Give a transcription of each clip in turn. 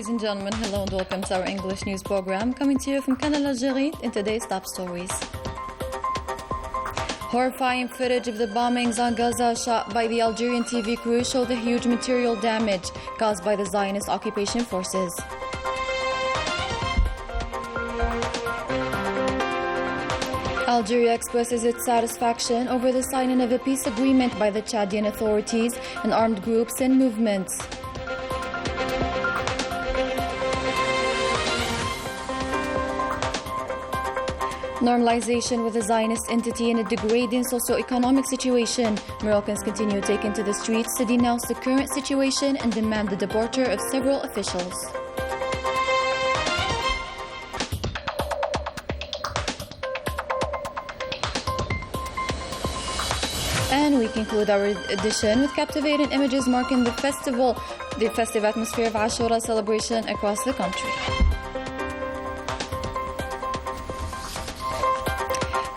Ladies and gentlemen, hello and welcome to our English news program, coming to you from Canal, Algérie in today's top stories. Horrifying footage of the bombings on Gaza shot by the Algerian TV crew show the huge material damage caused by the Zionist occupation forces. Algeria expresses its satisfaction over the signing of a peace agreement by the Chadian authorities and armed groups and movements. Normalization with a Zionist entity in a degrading socio-economic situation. Moroccans continue taking to the streets to denounce the current situation and demand the departure of several officials. And we conclude our edition with captivating images marking the festive atmosphere of Ashura celebration across the country.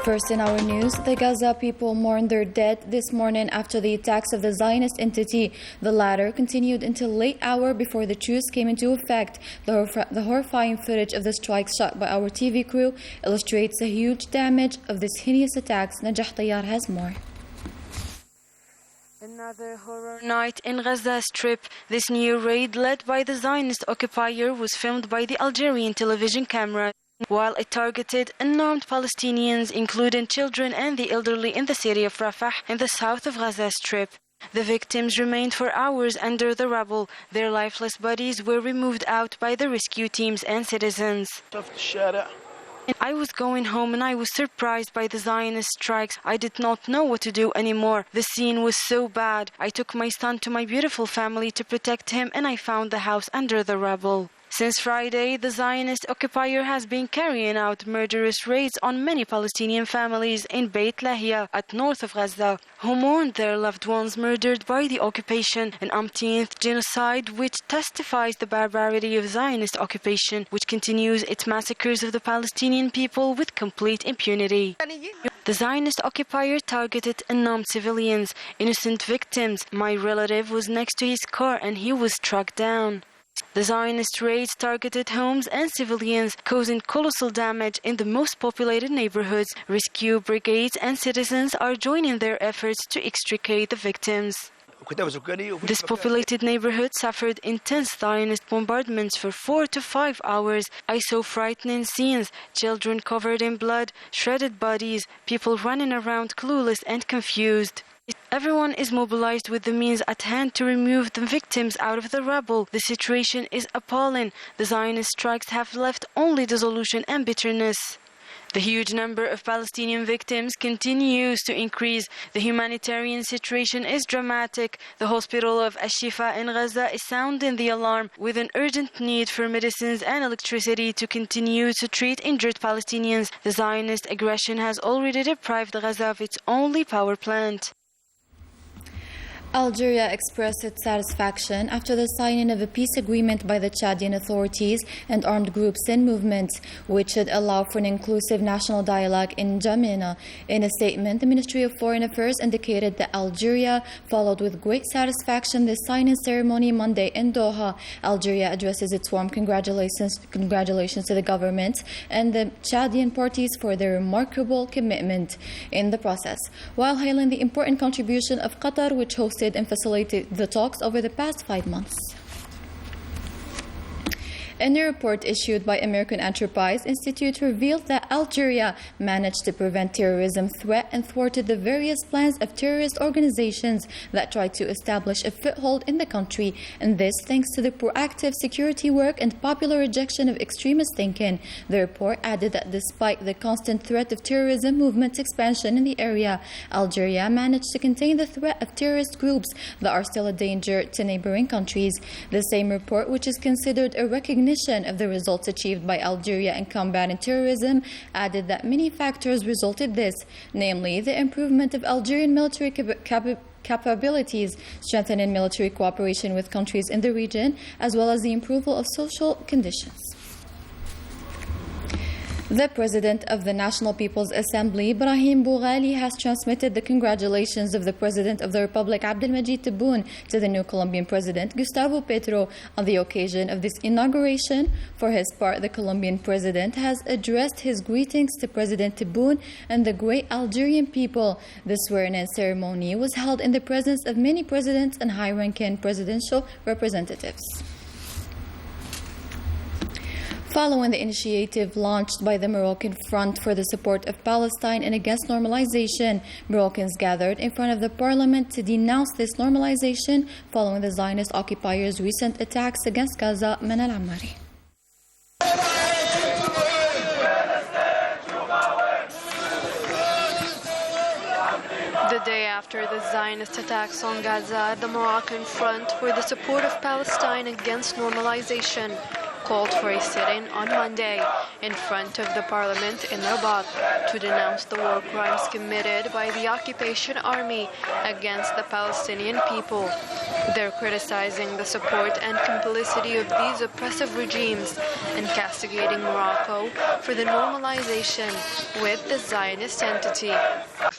First in our news, the Gaza people mourned their dead this morning after the attacks of the Zionist entity. The latter continued until late hour before the truce came into effect. The horrifying footage of the strikes shot by our TV crew illustrates the huge damage of these hideous attacks. Najah Tayyar has more. Another horror night in Gaza Strip. This new raid led by the Zionist occupier was filmed by the Algerian television camera, while it targeted unarmed Palestinians, including children and the elderly in the city of Rafah in the south of Gaza Strip. The victims remained for hours under the rubble. Their lifeless bodies were removed out by the rescue teams and citizens. I was going home and I was surprised by the Zionist strikes. I did not know what to do anymore. The scene was so bad. I took my son to my beautiful family to protect him and I found the house under the rubble. Since Friday, the Zionist occupier has been carrying out murderous raids on many Palestinian families in Beit Lahia at north of Gaza, who mourned their loved ones murdered by the occupation, an umpteenth genocide which testifies the barbarity of Zionist occupation, which continues its massacres of the Palestinian people with complete impunity. The Zionist occupier targeted unarmed civilians, innocent victims. My relative was next to his car and he was struck down. The Zionist raids targeted homes and civilians, causing colossal damage in the most populated neighborhoods. Rescue brigades and citizens are joining their efforts to extricate the victims. This populated neighborhood suffered intense Zionist bombardments for 4 to 5 hours. I saw frightening scenes, children covered in blood, shredded bodies, people running around clueless and confused. Everyone is mobilized with the means at hand to remove the victims out of the rubble. The situation is appalling. The Zionist strikes have left only dissolution and bitterness. The huge number of Palestinian victims continues to increase. The humanitarian situation is dramatic. The hospital of Al-Shifa in Gaza is sounding the alarm with an urgent need for medicines and electricity to continue to treat injured Palestinians. The Zionist aggression has already deprived Gaza of its only power plant. Algeria expressed its satisfaction after the signing of a peace agreement by the Chadian authorities and armed groups and movements, which should allow for an inclusive national dialogue in N'Djamena. In a statement, the Ministry of Foreign Affairs indicated that Algeria followed with great satisfaction the signing ceremony Monday in Doha. Algeria addresses its warm congratulations to the government and the Chadian parties for their remarkable commitment in the process, while hailing the important contribution of Qatar, which hosted and facilitated the talks over the past 5 months. A new report issued by American Enterprise Institute revealed that Algeria managed to prevent terrorism threat and thwarted the various plans of terrorist organizations that tried to establish a foothold in the country, and this thanks to the proactive security work and popular rejection of extremist thinking. The report added that despite the constant threat of terrorism movement expansion in the area, Algeria managed to contain the threat of terrorist groups that are still a danger to neighboring countries. The same report, which is considered a recognition of the results achieved by Algeria in combating terrorism, added that many factors resulted this, namely the improvement of Algerian military capabilities, strengthening military cooperation with countries in the region, as well as the improvement of social conditions. The President of the National People's Assembly, Ibrahim Boughali, has transmitted the congratulations of the President of the Republic, Abdelmajid Tebboune, to the new Colombian President, Gustavo Petro, on the occasion of this inauguration. For his part, the Colombian President has addressed his greetings to President Tebboune and the great Algerian people. The swearing-in ceremony was held in the presence of many presidents and high-ranking presidential representatives. Following the initiative launched by the Moroccan Front for the Support of Palestine and Against Normalization, Moroccans gathered in front of the parliament to denounce this normalization following the Zionist occupiers' recent attacks against Gaza. Manal Ammari. The day after the Zionist attacks on Gaza, the Moroccan Front for the Support of Palestine Against Normalization called for a sit-in on Monday in front of the parliament in Rabat to denounce the war crimes committed by the occupation army against the Palestinian people. They're criticizing the support and complicity of these oppressive regimes and castigating Morocco for the normalization with the Zionist entity.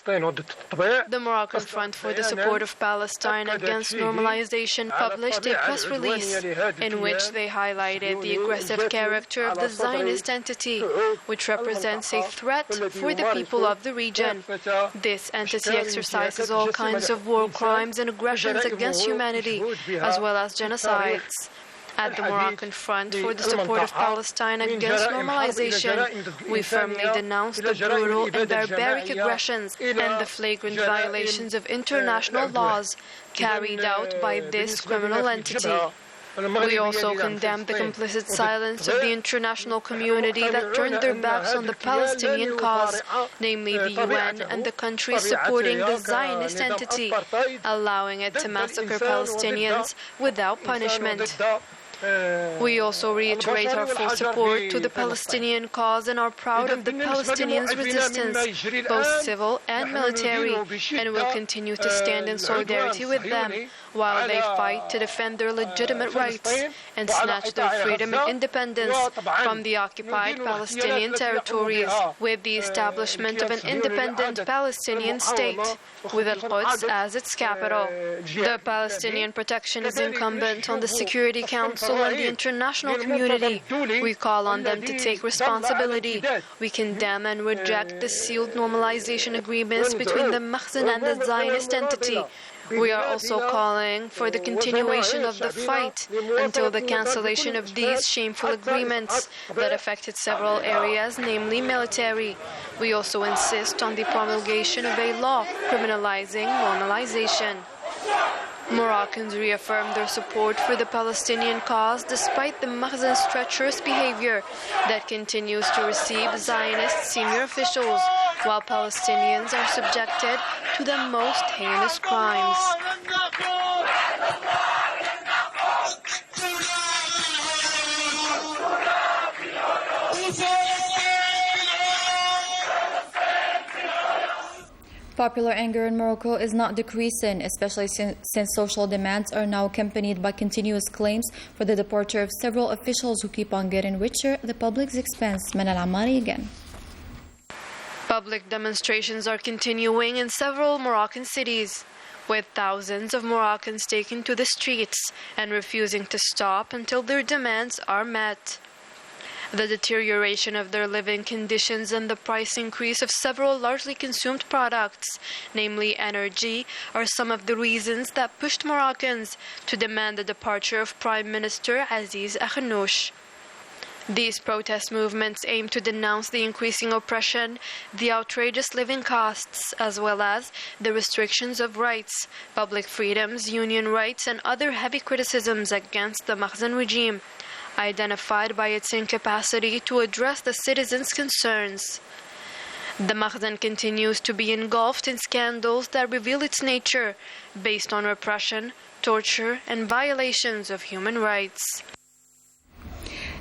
The Moroccan Front for the Support of Palestine Against Normalization published a press release in which they highlighted the aggressive character of the Zionist entity, which represents a threat for the people of the region. This entity exercises all kinds of war crimes and aggressions against humanity, as well as genocides. At the Moroccan Front for the Support of Palestine Against Normalization, we firmly denounce the brutal and barbaric aggressions and the flagrant violations of international laws carried out by this criminal entity. We also condemn the complicit silence of the international community that turned their backs on the Palestinian cause, namely the UN and the countries supporting the Zionist entity, allowing it to massacre Palestinians without punishment. We also reiterate our full support to the Palestinian cause and are proud of the Palestinians' resistance, both civil and military, and will continue to stand in solidarity with them while they fight to defend their legitimate rights and snatch their freedom and independence from the occupied Palestinian territories with the establishment of an independent Palestinian state with Al-Quds as its capital. The Palestinian protection is incumbent on the Security Council and the international community. We call on them to take responsibility. We condemn and reject the sealed normalization agreements between the Makhzen and the Zionist entity. We are also calling for the continuation of the fight until the cancellation of these shameful agreements that affected several areas, namely military. We also insist on the promulgation of a law criminalizing normalization. Moroccans reaffirmed their support for the Palestinian cause despite the Makhzen's treacherous behavior that continues to receive Zionist senior officials, while Palestinians are subjected to the most heinous crimes. Popular anger in Morocco is not decreasing, especially since social demands are now accompanied by continuous claims for the departure of several officials who keep on getting richer at the public's expense. Manal Ammari again. Public demonstrations are continuing in several Moroccan cities, with thousands of Moroccans taking to the streets and refusing to stop until their demands are met. The deterioration of their living conditions and the price increase of several largely consumed products, namely energy, are some of the reasons that pushed Moroccans to demand the departure of Prime Minister Aziz Akhnouch. These protest movements aim to denounce the increasing oppression, the outrageous living costs, as well as the restrictions of rights, public freedoms, union rights, and other heavy criticisms against the Makhzen regime, identified by its incapacity to address the citizens' concerns. The Makhzen continues to be engulfed in scandals that reveal its nature, based on repression, torture, and violations of human rights.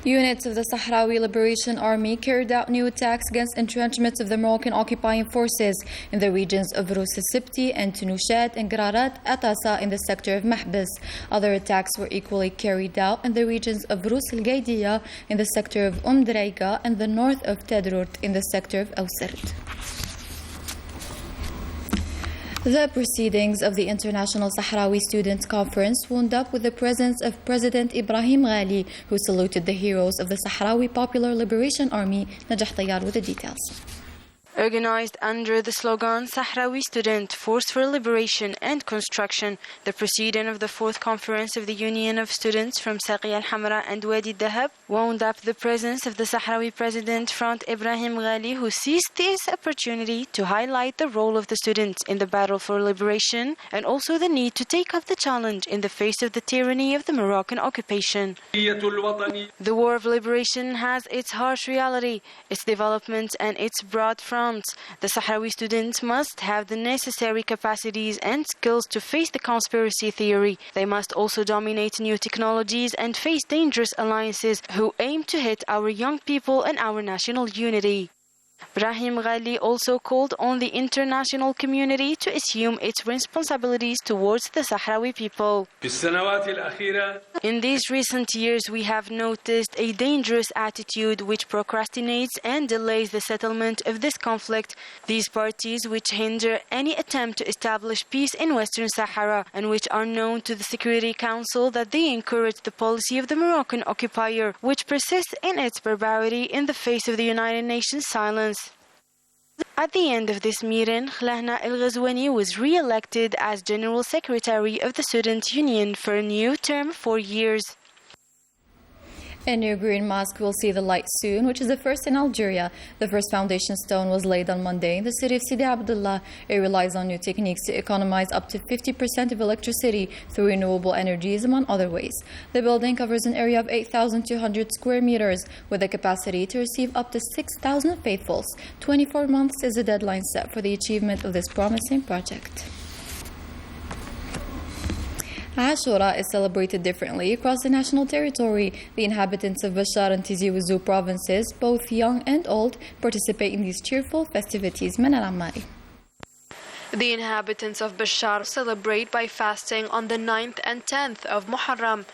Units of the Sahrawi Liberation Army carried out new attacks against entrenchments of the Moroccan occupying forces in the regions of Rous al-Sibti and Tunushat and Gararat Atasa in the sector of Mahbis. Other attacks were equally carried out in the regions of Rous al-Gaidiya in the sector of Draiga and the north of Tedrut in the sector of Awsard. The proceedings of the International Sahrawi Students' Conference wound up with the presence of President Ibrahim Ghali, who saluted the heroes of the Sahrawi Popular Liberation Army. Najah Tayyar with the details. Organized under the slogan Sahrawi Student Force for Liberation and Construction, the proceeding of the 4th Conference of the Union of Students from Saqi al-Hamra and Wadi Dahab wound up the presence of the Sahrawi President Front Ibrahim Ghali, who seized this opportunity to highlight the role of the students in the battle for liberation and also the need to take up the challenge in the face of the tyranny of the Moroccan occupation. The war of liberation has its harsh reality, its development and its broad front. The Sahrawi students must have the necessary capacities and skills to face the conspiracy theory. They must also dominate new technologies and face dangerous alliances who aim to hit our young people and our national unity. Ibrahim Ghali also called on the international community to assume its responsibilities towards the Sahrawi people. In these recent years, we have noticed a dangerous attitude which procrastinates and delays the settlement of this conflict. These parties which hinder any attempt to establish peace in Western Sahara and which are known to the Security Council that they encourage the policy of the Moroccan occupier, which persists in its barbarity in the face of the United Nations silence. At the end of this meeting, Khlahna El-Ghazouani was re-elected as General Secretary of the Student Union for a new term of 4 years. A new green mosque will see the light soon, which is the first in Algeria. The first foundation stone was laid on Monday in the city of Sidi Abdullah. It relies on new techniques to economize up to 50% of electricity through renewable energies, among other ways. The building covers an area of 8,200 square meters with a capacity to receive up to 6,000 faithfuls. 24 months is the deadline set for the achievement of this promising project. Ashura is celebrated differently across the national territory. The inhabitants of Bashar and Tizi Ouzou provinces, both young and old, participate in these cheerful festivities. Manal Ammari. The inhabitants of Bashar celebrate by fasting on the 9th and 10th of Muharram,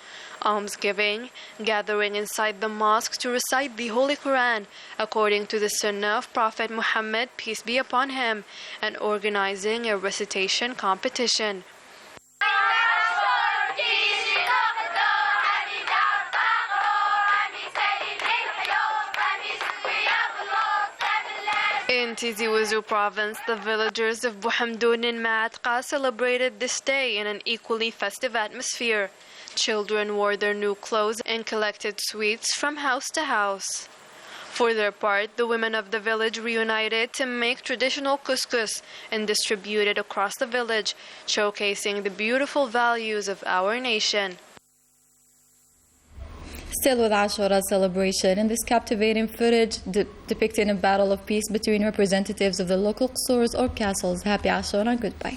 almsgiving, gathering inside the mosque to recite the Holy Quran according to the Sunnah of Prophet Muhammad, peace be upon him, and organizing a recitation competition. In Tizi Ouzou province, the villagers of Bouhamdoun and Maatqa celebrated this day in an equally festive atmosphere. Children wore their new clothes and collected sweets from house to house. For their part, the women of the village reunited to make traditional couscous and distribute it across the village, showcasing the beautiful values of our nation. Still with Ashura celebration, in this captivating footage depicting a battle of peace between representatives of the local qsurs or castles. Happy Ashura and goodbye.